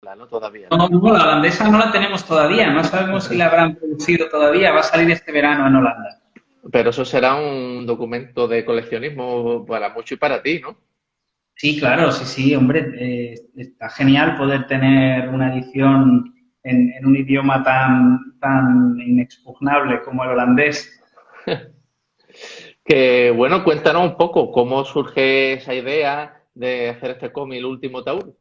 Holanda, ¿no? Todavía, ¿no? No, no, la holandesa no la tenemos todavía, no sabemos si la habrán producido todavía, va a salir este verano en Holanda. Pero eso será un documento de coleccionismo para mucho y para ti, ¿no? Sí, claro, sí, sí, hombre, está genial poder tener una edición en un idioma tan inexpugnable como el holandés. Que bueno, cuéntanos un poco cómo surge esa idea de hacer este cómic, El último Taur.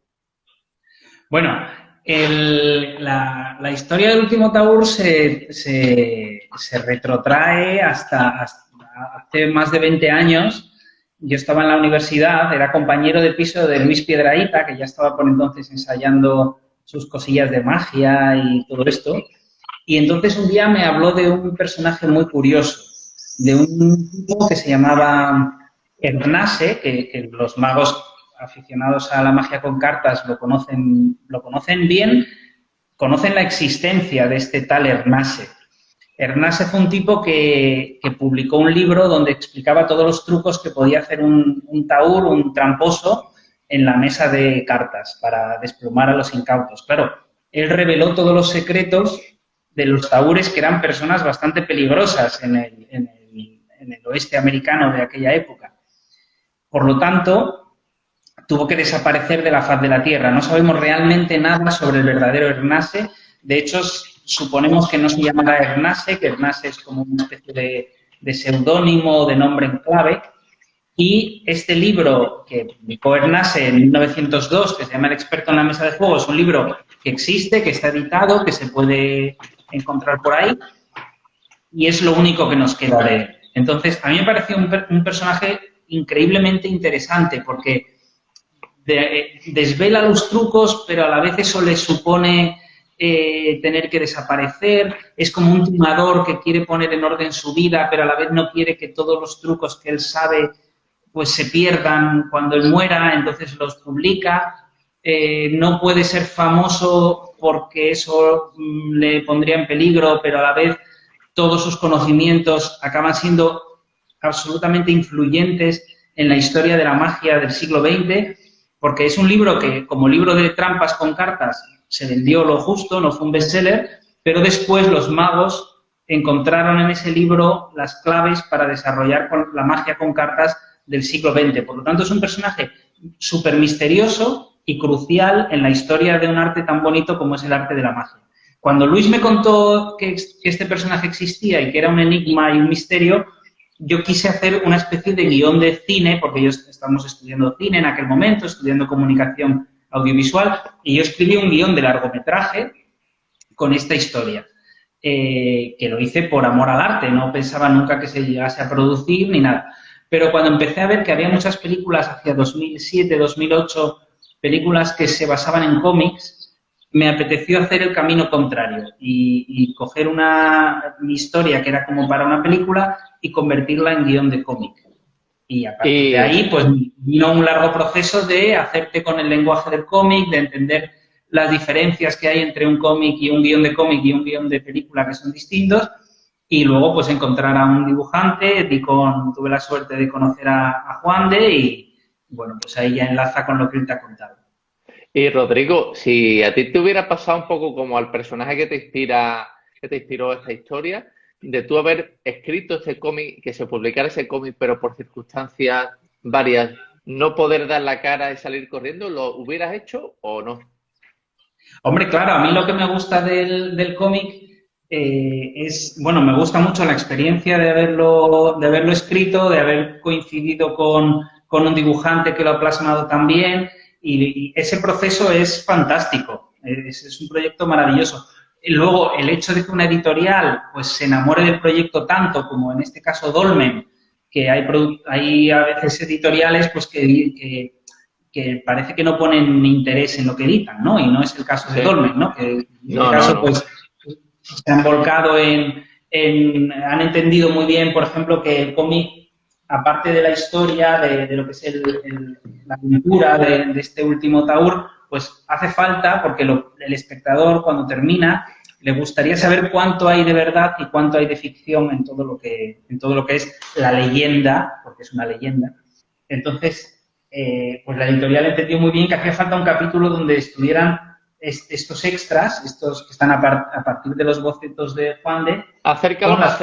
Bueno, la historia del último Taur se retrotrae hasta hace más de 20 años. Yo estaba en la universidad, era compañero de piso de Luis Piedrahita, que ya estaba por entonces ensayando sus cosillas de magia y todo esto. Y entonces un día me habló de un personaje muy curioso, de un tipo que se llamaba Ernase, que los magos aficionados a la magia con cartas lo conocen bien, conocen la existencia de este tal Ernase. Ernase fue un tipo que publicó un libro donde explicaba todos los trucos que podía hacer un taur, un tramposo, en la mesa de cartas para desplumar a los incautos. Claro, él reveló todos los secretos de los taúres, que eran personas bastante peligrosas en el oeste americano de aquella época. Por lo tanto, tuvo que desaparecer de la faz de la Tierra. No sabemos realmente nada sobre el verdadero Ernase. De hecho, suponemos que no se llamará Ernase, que Ernase es como una especie de seudónimo, de nombre en clave. Y este libro que publicó Ernase en 1902, que se llama El experto en la mesa de juego, es un libro que existe, que está editado, que se puede encontrar por ahí, y es lo único que nos queda de él. Entonces, a mí me pareció un personaje increíblemente interesante, porque desvela los trucos, pero a la vez eso le supone tener que desaparecer. Es como un timador que quiere poner en orden su vida, pero a la vez no quiere que todos los trucos que él sabe pues se pierdan cuando él muera, entonces los publica. No puede ser famoso porque eso le pondría en peligro, pero a la vez todos sus conocimientos acaban siendo absolutamente influyentes en la historia de la magia del siglo XX, porque es un libro que, como libro de trampas con cartas, se vendió lo justo, no fue un bestseller, pero después los magos encontraron en ese libro las claves para desarrollar la magia con cartas del siglo XX. Por lo tanto, es un personaje súper misterioso y crucial en la historia de un arte tan bonito como es el arte de la magia. Cuando Luis me contó que este personaje existía y que era un enigma y un misterio, yo quise hacer una especie de guión de cine, porque yo estábamos estudiando cine en aquel momento, estudiando comunicación audiovisual, y yo escribí un guión de largometraje con esta historia, que lo hice por amor al arte, no pensaba nunca que se llegase a producir ni nada. Pero cuando empecé a ver que había muchas películas hacia 2007, 2008, películas que se basaban en cómics, me apeteció hacer el camino contrario y coger mi historia que era como para una película y convertirla en guión de cómic. Y a partir de Y, ahí, pues vino un largo proceso de hacerte con el lenguaje del cómic, de entender las diferencias que hay entre un cómic y un guión de cómic y un guión de película que son distintos. Y luego, pues encontrar a un dibujante, tuve la suerte de conocer a Juan de y, bueno, pues ahí ya enlaza con lo que él te ha contado. y Rodrigo, si a ti te hubiera pasado un poco como al personaje que te inspira, que te inspiró esta historia, de tú haber escrito este cómic, que se publicara ese cómic, pero por circunstancias varias, no poder dar la cara y salir corriendo, ¿lo hubieras hecho o no? Hombre, claro, a mí lo que me gusta del cómic bueno, me gusta mucho la experiencia de haberlo escrito, de haber coincidido con un dibujante que lo ha plasmado tan bien, y ese proceso es fantástico, es un proyecto maravilloso. Y luego, el hecho de que una editorial pues se enamore del proyecto tanto, como en este caso Dolmen, que hay a veces editoriales pues que parece que no ponen interés en lo que editan, ¿no? Y no es el caso de Sí. Dolmen, ¿no? Que en este No, no, caso, no. pues, se han volcado han entendido muy bien, por ejemplo, que el cómic, aparte de la historia, de lo que es la pintura de este último Taur, pues hace falta, porque el espectador, cuando termina, le gustaría saber cuánto hay de verdad y cuánto hay de ficción en todo lo que es la leyenda, porque es una leyenda. Entonces, pues la editorial entendió muy bien que hacía falta un capítulo donde estuvieran estos extras, estos que están a partir de los bocetos de Juan de... Acércalo más,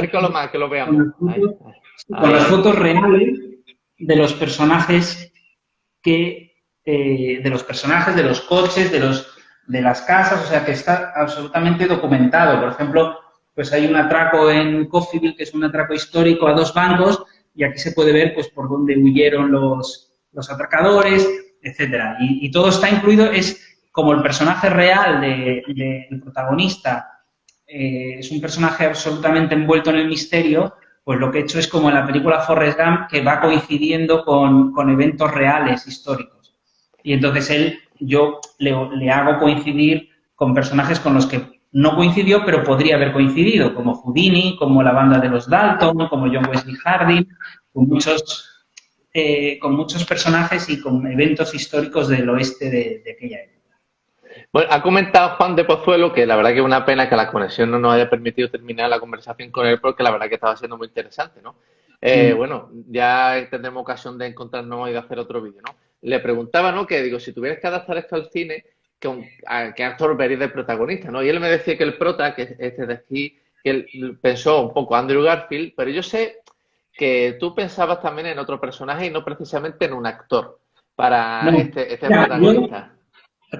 que lo veamos. Con las fotos reales de los personajes de los coches, de las casas, o sea que está absolutamente documentado. Por ejemplo, pues hay un atraco en Coffeyville, que es un atraco histórico a 2 bancos, y aquí se puede ver pues por dónde huyeron los atracadores, etcétera. Y todo está incluido, es como el personaje real del protagonista, es un personaje absolutamente envuelto en el misterio, pues lo que he hecho es como en la película Forrest Gump, que va coincidiendo con eventos reales, históricos. Y entonces yo le hago coincidir con personajes con los que no coincidió, pero podría haber coincidido, como Houdini, como la banda de los Dalton, como John Wesley Harding, con muchos personajes y con eventos históricos del oeste de aquella época. Bueno, ha comentado Juan de Pozuelo que la verdad que es una pena que la conexión no nos haya permitido terminar la conversación con él, porque la verdad que estaba siendo muy interesante, ¿no? Sí. Bueno, ya tendremos ocasión de encontrarnos y de hacer otro vídeo, ¿no? Le preguntaba, ¿no? Que digo, si tuvieras que adaptar esto al cine, ¿qué actor verías de protagonista, ¿no? Y él me decía que el prota, que este de aquí, que él pensó un poco Andrew Garfield, pero yo sé que tú pensabas también en otro personaje y no precisamente en un actor para este protagonista.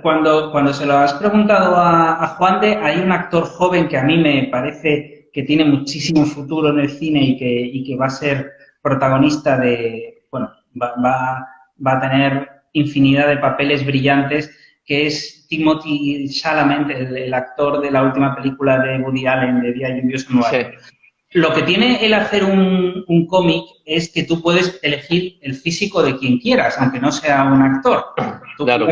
Cuando se lo has preguntado a Juan de, hay un actor joven que a mí me parece que tiene muchísimo futuro en el cine y que va a ser protagonista va a tener infinidad de papeles brillantes, que es Timothée Chalamet, el actor de la última película de Woody Allen, de Día lluvioso en Nueva York. Lo que tiene el hacer un cómic es que tú puedes elegir el físico de quien quieras, aunque no sea un actor. Tú, claro,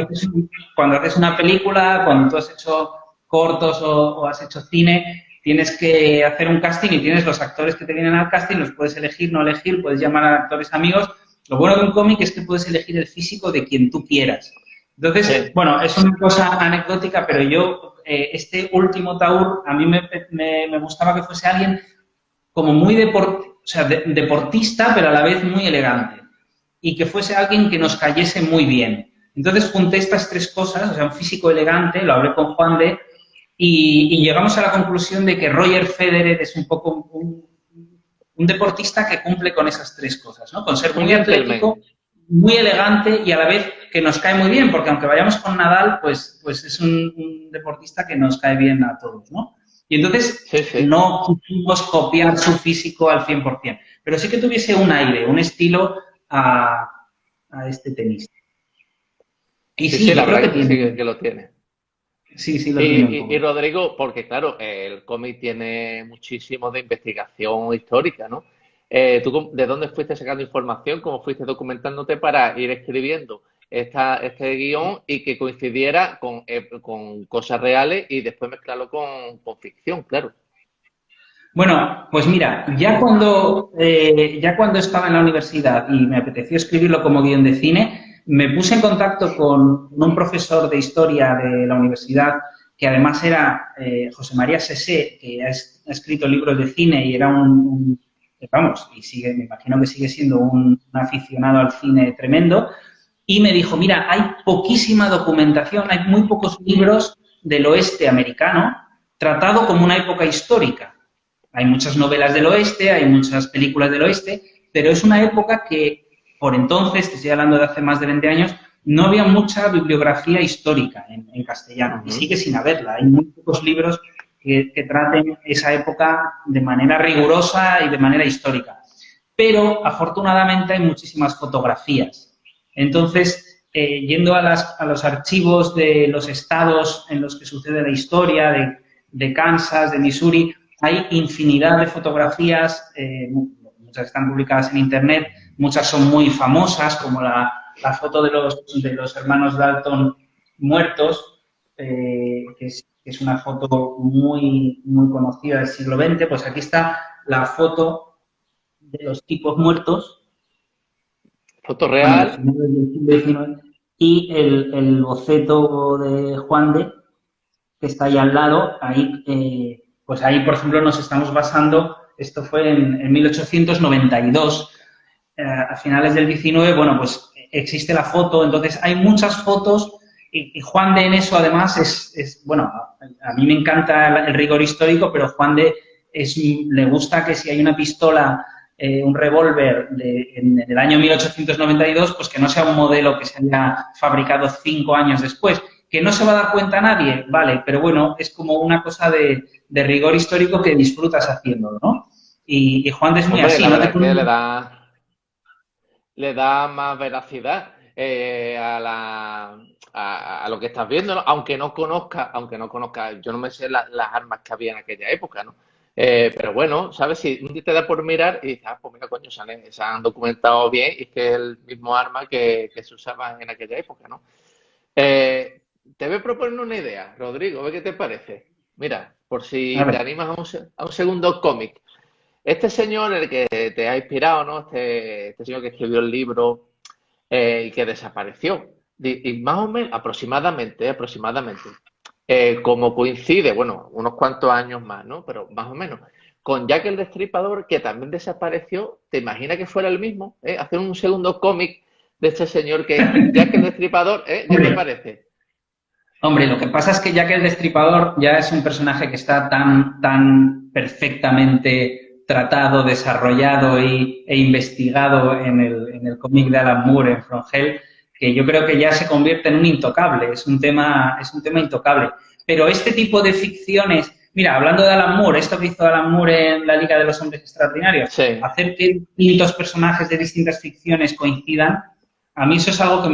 cuando haces una película, cuando tú has hecho cortos o has hecho cine, tienes que hacer un casting y tienes los actores que te vienen al casting, los puedes elegir, no elegir, puedes llamar a actores amigos. Lo bueno de un cómic es que puedes elegir el físico de quien tú quieras. Entonces, bueno, es una cosa anecdótica, pero yo, este último Taur, a mí me gustaba que fuese alguien como muy deportista, pero a la vez muy elegante. Y que fuese alguien que nos cayese muy bien. Entonces junté estas 3 cosas, o sea, un físico elegante, lo hablé con Juan de, y llegamos a la conclusión de que Roger Federer es un poco un deportista que cumple con esas 3 cosas, ¿no? Con ser muy atlético, muy elegante y a la vez que nos cae muy bien, porque aunque vayamos con Nadal, pues es un deportista que nos cae bien a todos, ¿no? Y entonces no quisimos copiar su físico al 100%, pero sí que tuviese un aire, un estilo a este tenista. Y sí, la verdad que sí que lo tiene. Sí, lo tiene. Y Rodrigo, porque claro, el cómic tiene muchísimo de investigación histórica, ¿no? ¿Tú de dónde fuiste sacando información? ¿Cómo fuiste documentándote para ir escribiendo este guión y que coincidiera con cosas reales y después mezclarlo con ficción, claro? Bueno, pues mira, ya cuando estaba en la universidad y me apeteció escribirlo como guión de cine, me puse en contacto con un profesor de historia de la universidad, que además era José María Sesé, que ha escrito libros de cine y era me imagino que sigue siendo un aficionado al cine tremendo, y me dijo, mira, hay poquísima documentación, hay muy pocos libros del oeste americano tratado como una época histórica. Hay muchas novelas del oeste, hay muchas películas del oeste, pero es una época que, por entonces, te estoy hablando de hace más de 20 años, no había mucha bibliografía histórica en castellano, y sigue sin haberla. Hay muy pocos libros que traten esa época de manera rigurosa y de manera histórica. Pero, afortunadamente, hay muchísimas fotografías. Entonces, yendo a los archivos de los estados en los que sucede la historia, de Kansas, de Missouri, hay infinidad de fotografías, muchas están publicadas en Internet, muchas son muy famosas, como la foto de los hermanos Dalton muertos, que es una foto muy, muy conocida del siglo XX. Pues aquí está la foto de los tipos muertos. Foto real. Y el boceto de Juan de, que está ahí al lado, ahí, pues ahí, por ejemplo, nos estamos basando, esto fue en 1892, a finales del 19, bueno, pues existe la foto, entonces hay muchas fotos y Juan de en eso además bueno, a mí me encanta el rigor histórico, pero Juan de le gusta que si hay una pistola, un revólver en el año 1892, pues que no sea un modelo que se haya fabricado 5 años después. Que no se va a dar cuenta nadie, vale, pero bueno, es como una cosa de rigor histórico que disfrutas haciéndolo, ¿no? Y Juan de es muy Hombre, así, la ¿no? verdad es que le da más veracidad a lo que estás viendo, ¿no? Aunque no conozca, yo no me sé las armas que había en aquella época, ¿no? Pero bueno, ¿sabes? Si un día te da por mirar y dices, pues mira, coño, se han documentado bien y es que es el mismo arma que se usaba en aquella época, ¿no? Te voy a proponer una idea, Rodrigo, a ver qué te parece. Mira, por A si te ver, animas a un segundo cómic. Este señor, el que te ha inspirado, ¿no? Este señor que escribió el libro y que desapareció. Y más o menos, aproximadamente, como coincide, bueno, unos cuantos años más, ¿no? Pero más o menos, con Jack el Destripador, que también desapareció, ¿te imaginas que fuera el mismo? Hacer un segundo cómic de este señor que es Jack el Destripador, ¿eh? ¿Qué te hombre, parece? hombre, lo que pasa es que Jack el Destripador ya es un personaje que está tan perfectamente tratado, desarrollado e investigado en el cómic de Alan Moore, en From Hell, que yo creo que ya se convierte en un intocable, es un tema intocable. Pero este tipo de ficciones, mira, hablando de Alan Moore, esto que hizo Alan Moore en la Liga de los Hombres Extraordinarios, Sí. hacer que distintos personajes de distintas ficciones coincidan, a mí eso es algo que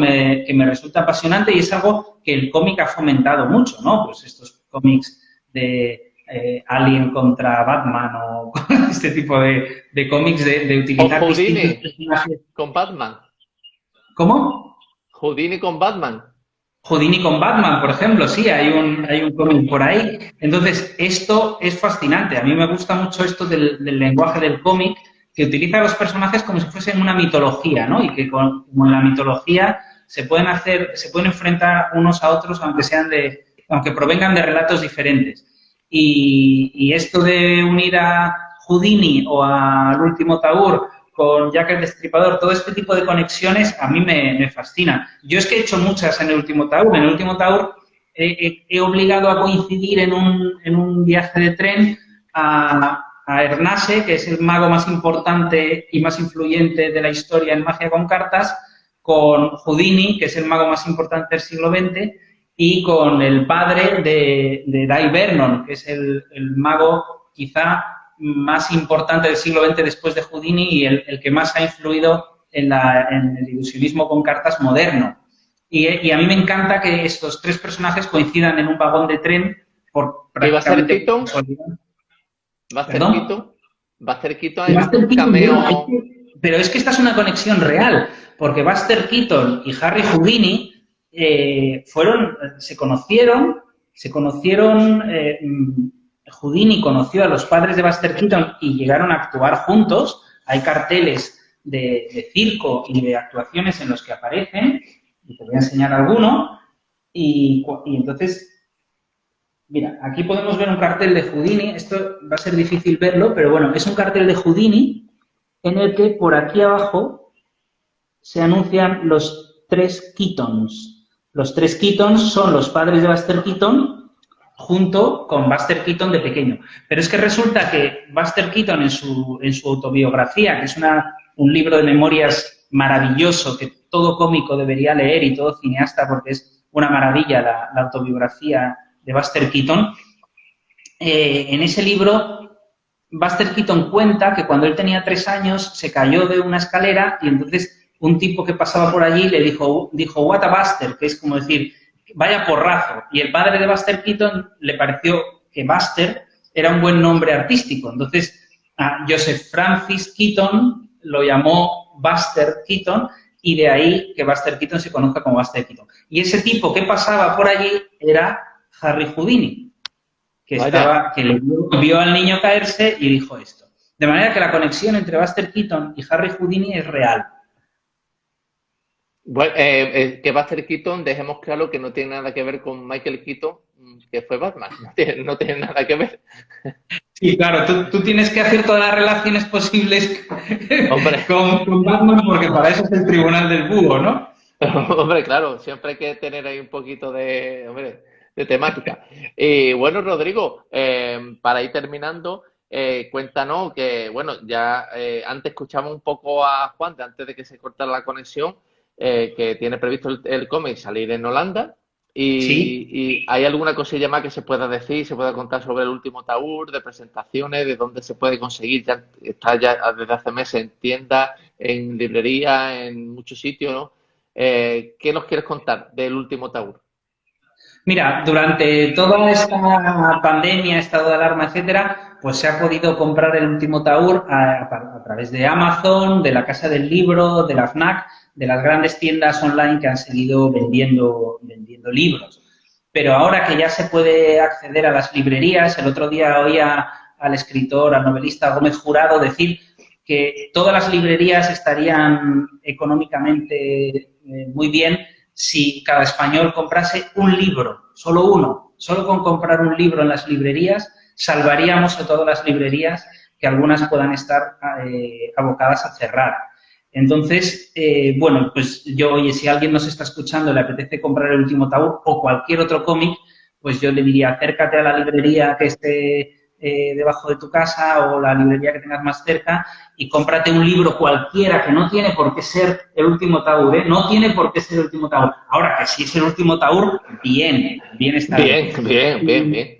me resulta apasionante y es algo que el cómic ha fomentado mucho, ¿no? Pues estos cómics de Alien contra Batman o este tipo de cómics de O utilizar Houdini distintos personajes. con Batman. ¿Cómo? Houdini con Batman. Houdini con Batman, por ejemplo, sí, hay un cómic por ahí. Entonces, esto es fascinante. A mí me gusta mucho esto del lenguaje del cómic, que utiliza a los personajes como si fuesen una mitología, ¿no? Y que como en la mitología se pueden enfrentar unos a otros aunque provengan de relatos diferentes. Y esto de unir a Houdini o al último Taur con Jack el Destripador, todo este tipo de conexiones a mí me fascinan. Yo es que he hecho muchas en el último Taur. En el último Taur he obligado a coincidir en un viaje de tren a Ernase, que es el mago más importante y más influyente de la historia en magia con cartas, con Houdini, que es el mago más importante del siglo XX, y con el padre de Dai Vernon, que es el mago quizá más importante del siglo XX después de Houdini y el que más ha influido en el ilusionismo con cartas moderno. Y a mí me encanta que estos tres personajes coincidan en un vagón de tren por ¿Y va a ser prácticamente Keaton? casualidad. ¿Va a ser ¿Perdón? Keaton? ¿Va a ser Keaton? ¿Has visto Buster un Keaton, bueno, cameo? pero es que esta es una conexión real, porque Buster Keaton y Harry Houdini se conocieron, Houdini conoció a los padres de Buster Keaton y llegaron a actuar juntos. Hay carteles de circo y de actuaciones en los que aparecen, y te voy a enseñar alguno, y entonces... Mira, aquí podemos ver un cartel de Houdini. Esto va a ser difícil verlo, pero bueno, es un cartel de Houdini en el que por aquí abajo se anuncian los tres Keatons. Los tres Keatons son los padres de Buster Keaton junto con Buster Keaton de pequeño. Pero es que resulta que Buster Keaton en su autobiografía, que es un libro de memorias maravilloso que todo cómico debería leer y todo cineasta porque es una maravilla la autobiografía de Buster Keaton, en ese libro Buster Keaton cuenta que cuando él tenía 3 años se cayó de una escalera y entonces un tipo que pasaba por allí le dijo what a Buster, que es como decir, vaya porrazo. Y el padre de Buster Keaton le pareció que Buster era un buen nombre artístico. Entonces, a Joseph Francis Keaton lo llamó Buster Keaton y de ahí que Buster Keaton se conozca como Buster Keaton. Y ese tipo que pasaba por allí era Harry Houdini, que vio al niño caerse y dijo esto. De manera que la conexión entre Buster Keaton y Harry Houdini es real. Bueno, que Buster Keaton, dejemos claro que no tiene nada que ver con Michael Keaton, que fue Batman. No tiene nada que ver. Sí, claro, tú tienes que hacer todas las relaciones posibles Hombre, con Batman porque para eso es el tribunal del búho, ¿no? Hombre, claro, siempre hay que tener ahí un poquito de, hombre, de temática. Y bueno, Rodrigo, para ir terminando, cuéntanos que, bueno, ya antes escuchamos un poco a Juan, de antes de que se cortara la conexión, que tiene previsto el cómic salir en Holanda. Sí. Y hay alguna cosilla más que se pueda decir, se pueda contar sobre el último Taur, de presentaciones, de dónde se puede conseguir. Ya está ya desde hace meses en tiendas, en librerías, en muchos sitios, ¿no? ¿Qué nos quieres contar del último Taur? Mira, durante toda esta pandemia, estado de alarma, etcétera, pues se ha podido comprar el último Taur a través de Amazon, de la Casa del Libro, de la FNAC, de las grandes tiendas online que han seguido vendiendo libros. Pero ahora que ya se puede acceder a las librerías, el otro día oía al escritor, al novelista Gómez Jurado decir que todas las librerías estarían económicamente muy bien si cada español comprase un libro, solo uno. Solo con comprar un libro en las librerías salvaríamos a todas las librerías, que algunas puedan estar abocadas a cerrar. Entonces, bueno, pues yo, oye, si alguien nos está escuchando y le apetece comprar el último Taur o cualquier otro cómic, pues yo le diría, acércate a la librería que esté debajo de tu casa o la librería que tengas más cerca y cómprate un libro cualquiera, que no tiene por qué ser el último Taur, ¿eh? No tiene por qué ser el último Taur. Ahora, que si es el último Taur, bien está bien. Bien, bien, bien, bien.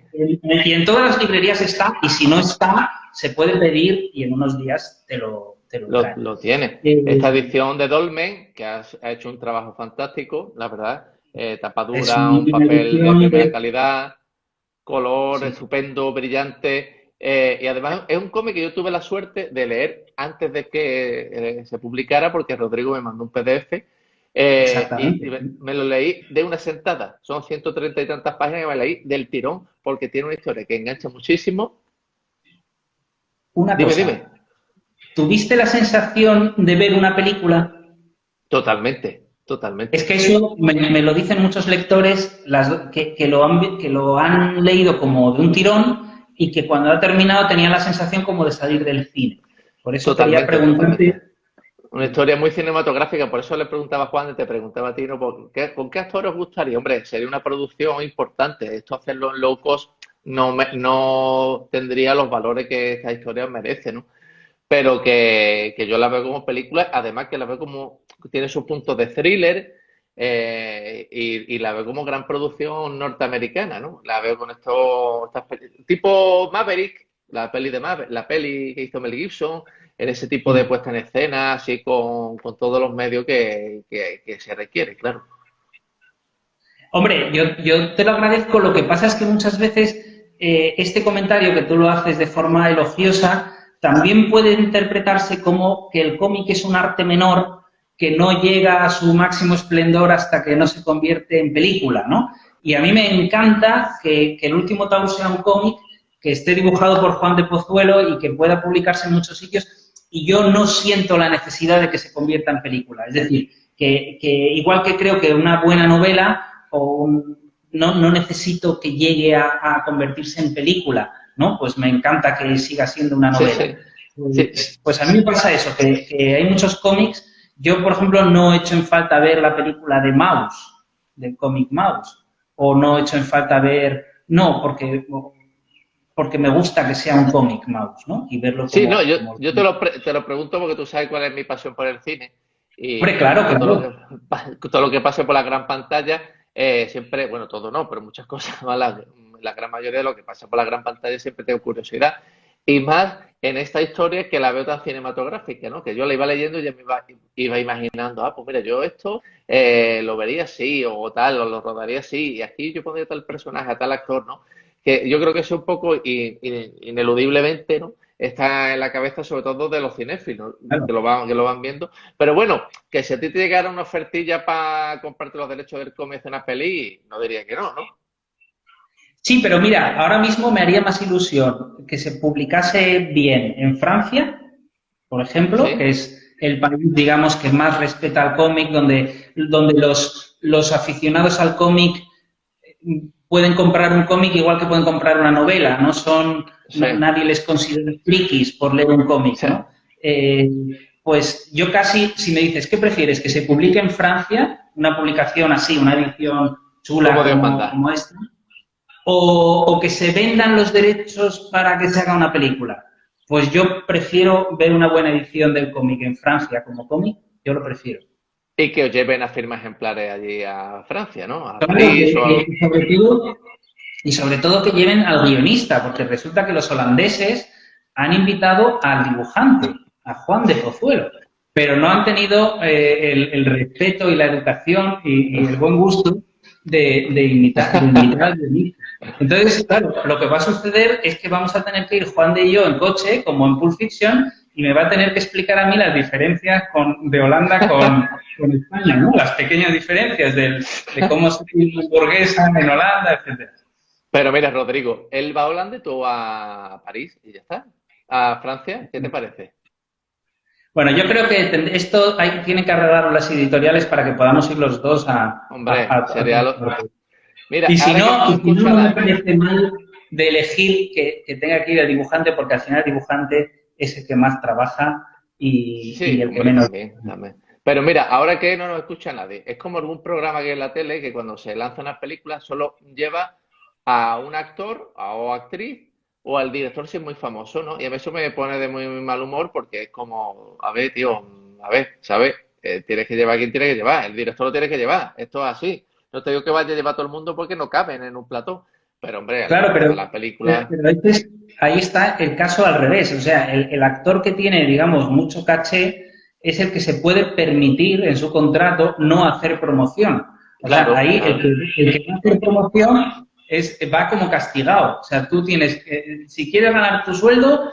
Y en todas las librerías está, y si no está, se puede pedir y en unos días te lo traen. Lo tiene. Eh, Esta edición de Dolmen, que ha hecho un trabajo fantástico, la verdad. es Tapadura, una un papel de edición primera de... calidad, color Sí. estupendo, brillante. Y además es un cómic que yo tuve la suerte de leer antes de que se publicara, porque Rodrigo me mandó un PDF y Exactamente. me lo leí de una sentada. Son 130 y tantas páginas que me leí del tirón, porque tiene una historia que engancha muchísimo. Una Dime, cosa, dime. ¿tuviste la sensación de ver una película? Totalmente, Es totalmente. que eso me lo dicen muchos lectores que lo han leído como de un tirón y que cuando ha terminado tenían la sensación como de salir del cine. Por eso quería Totalmente, totalmente. preguntarte. Una historia muy cinematográfica, por eso le preguntaba a Juan y te preguntaba a ti, ¿no? ¿Con qué actor os gustaría? Hombre, sería una producción importante. Esto hacerlo en low cost no tendría los valores que esta historia merece, ¿no? Pero que yo la veo como película, además que la veo como, tiene sus puntos de thriller y la veo como gran producción norteamericana, ¿no? La veo con tipo Maverick, la peli de Maverick, la peli que hizo Mel Gibson, en ese tipo de puesta en escena, así con todos los medios que se requiere, claro. Hombre, yo te lo agradezco. Lo que pasa es que muchas veces este comentario que tú lo haces de forma elogiosa también puede interpretarse como que el cómic es un arte menor que no llega a su máximo esplendor hasta que no se convierte en película, ¿no? Y a mí me encanta que El último Taur sea un cómic que esté dibujado por Juan de Pozuelo y que pueda publicarse en muchos sitios y yo no siento la necesidad de que se convierta en película. Es decir, que igual que creo que una buena novela no necesito que llegue a convertirse en película, ¿no? Pues me encanta que siga siendo una Sí, novela. sí, sí. Pues a mí me pasa eso, que hay muchos cómics. Yo, por ejemplo, no he hecho en falta ver la película de Mouse, del cómic Mouse, o no he hecho en falta ver, no, porque me gusta que sea un cómic Mouse, ¿no? Y verlo Sí, no, como... yo te lo pregunto porque tú sabes cuál es mi pasión por el cine Hombre, y claro, yo claro. todo lo que pase por la gran pantalla, siempre, bueno, todo no, pero muchas cosas, ¿no? La gran mayoría de lo que pasa por la gran pantalla siempre tengo curiosidad. Y más en esta historia que la veo tan cinematográfica, ¿no? Que yo la iba leyendo y ya iba imaginando, pues mira, yo esto lo vería así o tal, o lo rodaría así, y aquí yo pondría tal personaje, a tal actor, ¿no? Que yo creo que eso un poco ineludiblemente, ¿no? Está en la cabeza sobre todo de los cinéfilos, Claro. que lo van viendo. Pero bueno, que si a ti te llegara una ofertilla para comprarte los derechos del cómic de una peli, no diría que no, ¿no? Sí, pero mira, ahora mismo me haría más ilusión que se publicase bien en Francia, por ejemplo, que Sí, es el país, digamos, que más respeta al cómic, donde los aficionados al cómic pueden comprar un cómic igual que pueden comprar una novela, sí, nadie les considera frikis por leer un cómic, sí, ¿no? pues yo casi, si me dices, ¿qué prefieres? ¿Que se publique en Francia, una publicación así, una edición chula Como Dios manda. como esta, o que se vendan los derechos para que se haga una película? Pues yo prefiero ver una buena edición del cómic en Francia como cómic, yo lo prefiero. Y que os lleven a firma ejemplares allí a Francia, ¿no? A Claro, París o algo. y sobre todo que lleven al guionista, porque resulta que los holandeses han invitado al dibujante, a Juan de Pozuelo, pero no han tenido el respeto y la educación y el buen gusto de invitar al guionista. Entonces, claro, lo que va a suceder es que vamos a tener que ir Juan de y yo en coche, como en Pulp Fiction, y me va a tener que explicar a mí las diferencias de Holanda con España, ¿no? Las pequeñas diferencias de cómo se vive burguesa en Holanda, etcétera. Pero mira, Rodrigo, él va a Holanda y tú a París y ya está. A Francia, ¿qué te parece? Bueno, yo creo que esto tienen que arreglar las editoriales para que podamos ir los dos Hombre, sería lo... Mira, Y si ahora que no, no y si no, escucha a no me nadie... parece mal de elegir que tenga que ir el dibujante, porque al final el dibujante es el que más trabaja y Sí, el que hombre, menos. también, también. Pero mira, ahora que no nos escucha nadie, es como algún programa que hay en la tele que cuando se lanza una película solo lleva a un actor o actriz o al director si es muy famoso, ¿no? Y a mí eso me pone de muy, muy mal humor porque es como, a ver, tío, a ver, ¿sabes? Tienes que llevar a quien tiene que llevar, el director lo tiene que llevar, esto es así. No te digo que vaya a llevar a todo el mundo porque no caben en un plató, pero hombre, al Claro, director de la película, pero ahí está el caso al revés. O sea, el actor que tiene, digamos, mucho caché es el que se puede permitir en su contrato no hacer promoción. O sea, claro, ahí claro. el que no hace promoción va como castigado. O sea, tú tienes, si quieres ganar tu sueldo,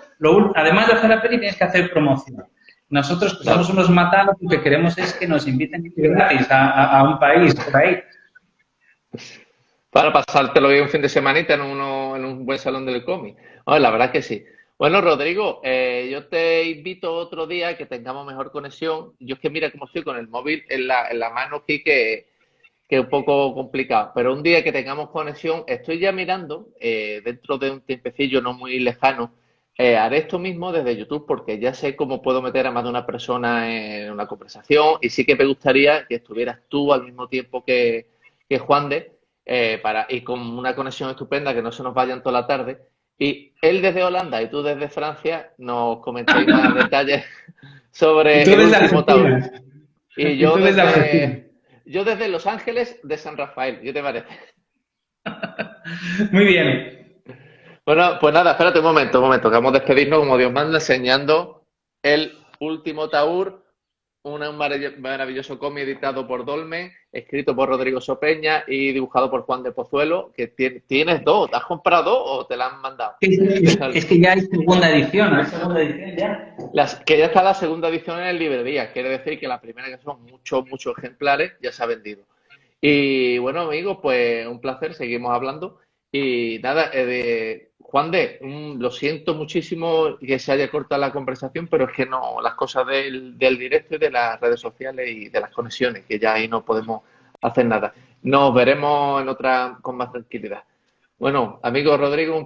además de hacer la peli, tienes que hacer promoción. Nosotros pues, somos Claro. unos matados, lo que queremos es que nos inviten gratis a un país por ahí. Para pasártelo bien un fin de semanita en un buen salón del cómic. Bueno, la verdad es que sí. Bueno, Rodrigo, yo te invito otro día que tengamos mejor conexión. Yo es que mira cómo estoy con el móvil en la mano aquí que es un poco complicado. Pero un día que tengamos conexión, estoy ya mirando, dentro de un tiempecillo no muy lejano, haré esto mismo desde YouTube porque ya sé cómo puedo meter a más de una persona en una conversación y sí que me gustaría que estuvieras tú al mismo tiempo que Juan de, y con una conexión estupenda, que no se nos vayan toda la tarde. Y él desde Holanda y tú desde Francia nos comentéis más detalles Y sobre tú el desde último Taur. Argentina. Y Y tú desde Argentina. yo desde Los Ángeles de San Rafael, ¿qué te parece? Muy bien. Bueno, pues nada, espérate un momento, que vamos a despedirnos como Dios manda, enseñando el último Taur, maravilloso cómic editado por Dolmen, escrito por Rodrigo Sopeña y dibujado por Juan de Pozuelo, que tienes dos, ¿te has comprado dos o te la han mandado? Es que ya hay segunda edición, ¿no? Hay segunda edición ya. Que ya está la segunda edición en librería, quiere decir que la primera, que son muchos ejemplares, ya se ha vendido. Y bueno, amigos, pues un placer, seguimos hablando. Y nada, Juan de, lo siento muchísimo que se haya cortado la conversación, pero es que no, las cosas del directo y de las redes sociales y de las conexiones, que ya ahí no podemos hacer nada. Nos veremos en otra con más tranquilidad. Bueno, amigo Rodrigo, un placer.